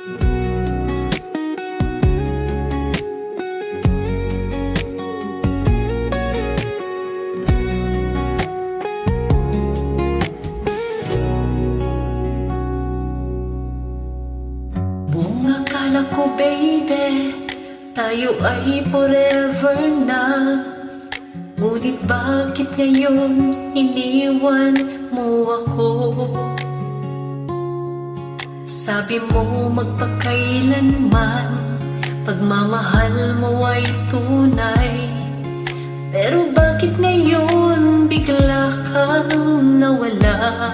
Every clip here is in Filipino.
Buong akala ko, baby, tayo ay forever na. Ngunit bakit ngayon iniwan mo ako? Sabi mo magpakailanman pagmamahal mo ay tunay. Pero bakit ngayon bigla kang nawala?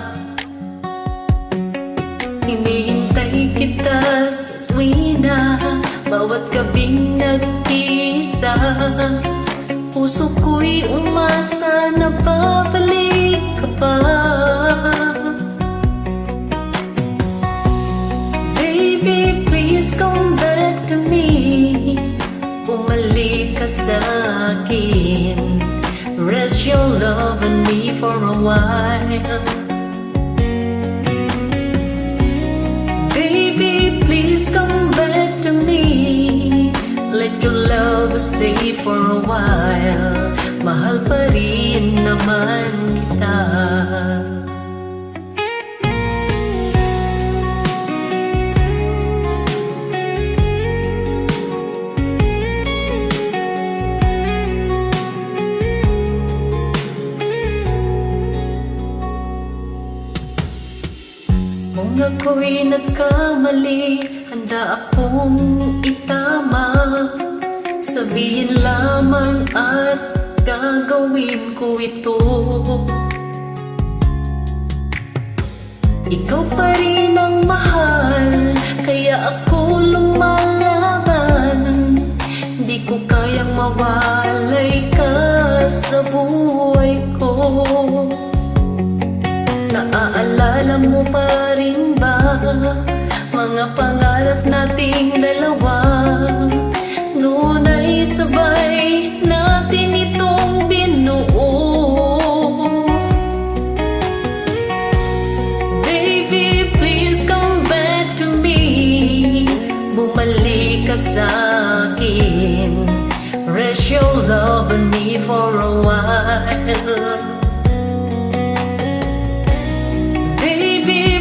Hinihintay kita sa tuwina, bawat gabing nag-iisa. Puso ko'y umasa na babalik ka pa. Baby, please come back to me. Bumalik ka sa akin. Rest your love on me for a while. Baby, please come back to me. Let your love stay for a while. Mahal pa rin naman kita. Kung ako'y nagkamali, handa akong itama. Sabihin lamang at gagawin ko ito. Ikaw pa rin ang mahal, kaya ako lumalaban. Di ko kayang mawalay ka sa buhay ko. Naaalala mo pa rin ba mga pangarap nating dalawa? Noon ay sabay natin itong binuo. Baby, please come back to me. Bumalik ka sa akin. Rest your love on me for a while.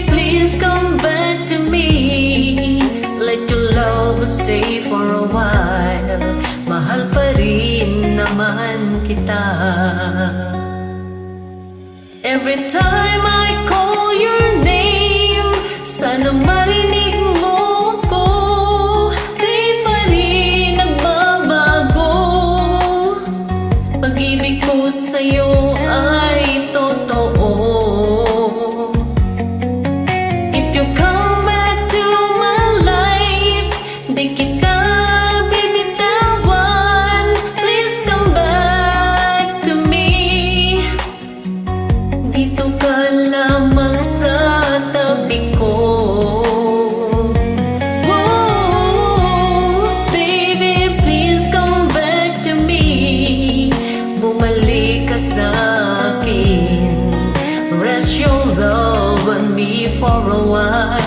Please come back to me. Let your love stay for a while. Mahal pa rin naman kita. Every time I call your name, sana marinig mo ko. Di pa rin nagbabago. Pag-ibig ko sa'yo ay totoo. Sa akin, rest your love on me for a while.